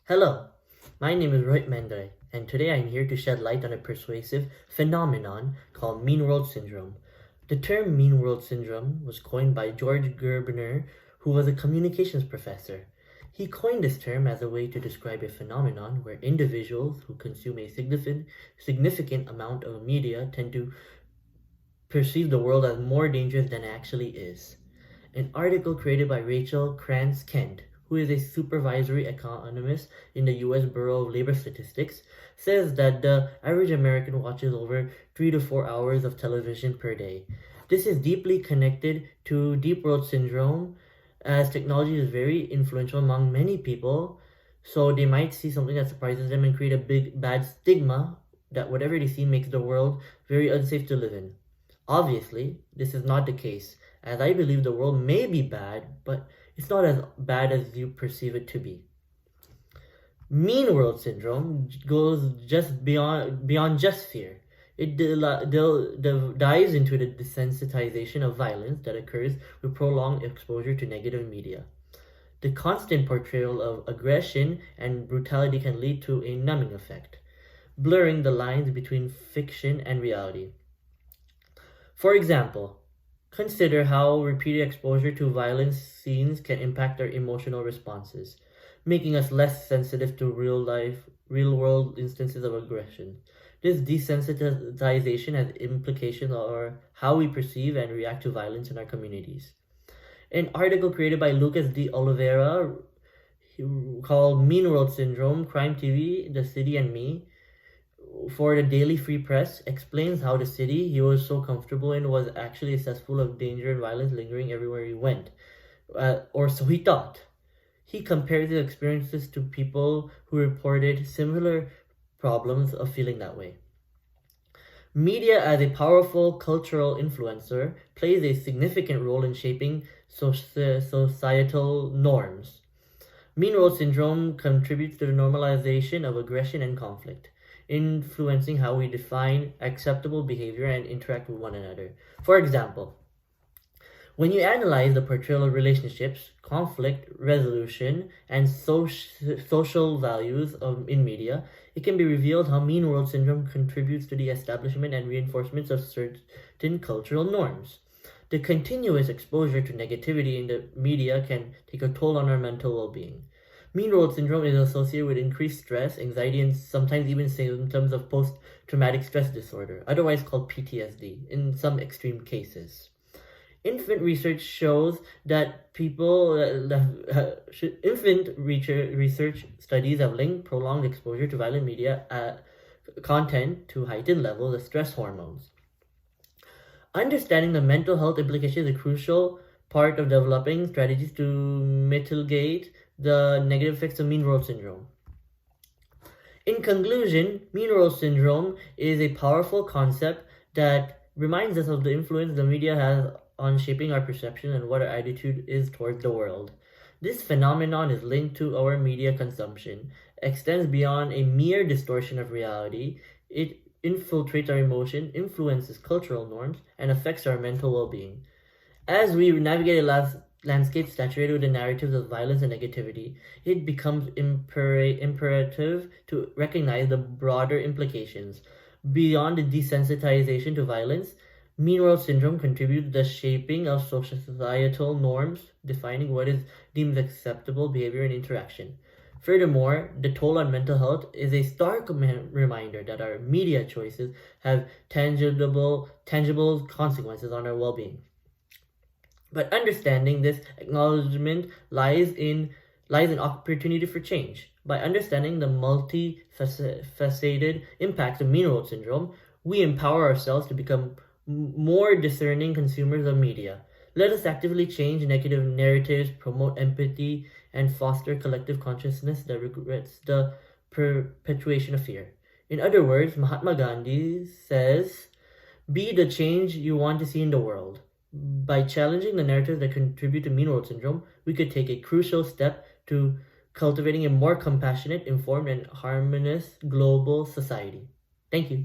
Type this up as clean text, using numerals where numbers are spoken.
Hello, my name is Rohit Mehendale, and today I'm here to shed light on a persuasive phenomenon called Mean World Syndrome. The term Mean World Syndrome was coined by George Gerbner, who was a communications professor. He coined this term as a way to describe a phenomenon where individuals who consume a significant amount of media tend to perceive the world as more dangerous than it actually is. An article created by Rachel Krantz Kent, who is a supervisory economist in the U.S. Bureau of Labor Statistics, says that the average American watches over 3 to 4 hours of television per day. This is deeply connected to Deep World Syndrome, as technology is very influential among many people, so they might see something that surprises them and create a big bad stigma that whatever they see makes the world very unsafe to live in. Obviously, this is not the case, as I believe the world may be bad, but it's not as bad as you perceive it to be. Mean World Syndrome goes just beyond just fear. It dives into the desensitization of violence that occurs with prolonged exposure to negative media. The constant portrayal of aggression and brutality can lead to a numbing effect, blurring the lines between fiction and reality. For example, consider how repeated exposure to violent scenes can impact our emotional responses, making us less sensitive to real-world instances of aggression. This desensitization has implications on how we perceive and react to violence in our communities. An article created by Lucas de Oliveira called Mean World Syndrome, Crime TV, The City and Me, for the Daily Free Press explains how the city he was so comfortable in was actually a cesspool of danger and violence lingering everywhere he went, or so he thought. He compared his experiences to people who reported similar problems of feeling that way. Media as a powerful cultural influencer plays a significant role in shaping societal norms. Mean World Syndrome contributes to the normalization of aggression and conflict, influencing how we define acceptable behavior and interact with one another. For example, when you analyze the portrayal of relationships, conflict resolution, and social values in media, it can be revealed how Mean World Syndrome contributes to the establishment and reinforcement of certain cultural norms. The continuous exposure to negativity in the media can take a toll on our mental well-being. Mean World Syndrome is associated with increased stress, anxiety, and sometimes even symptoms of post-traumatic stress disorder, otherwise called PTSD, in some extreme cases. Infant research shows that research studies have linked prolonged exposure to violent media content to heightened levels of stress hormones. Understanding the mental health implications is a crucial part of developing strategies to mitigate the negative effects of Mean World Syndrome. In conclusion, Mean World Syndrome is a powerful concept that reminds us of the influence the media has on shaping our perception and what our attitude is towards the world. This phenomenon is linked to our media consumption, extends beyond a mere distortion of reality. It infiltrates our emotion, influences cultural norms, and affects our mental well-being. As we navigate a landscape saturated with the narratives of violence and negativity, it becomes imperative to recognize the broader implications. Beyond the desensitization to violence, Mean World Syndrome contributes to the shaping of societal norms, defining what is deemed acceptable behavior and interaction. Furthermore, the toll on mental health is a stark reminder that our media choices have tangible consequences on our well-being. But understanding this acknowledgement lies in opportunity for change. By understanding the multifaceted impacts of Mean World Syndrome, we empower ourselves to become more discerning consumers of media. Let us actively change negative narratives, promote empathy, and foster collective consciousness that regrets the perpetuation of fear. In other words, Mahatma Gandhi says, "Be the change you want to see in the world." By challenging the narratives that contribute to Mean World Syndrome, we could take a crucial step to cultivating a more compassionate, informed, and harmonious global society. Thank you.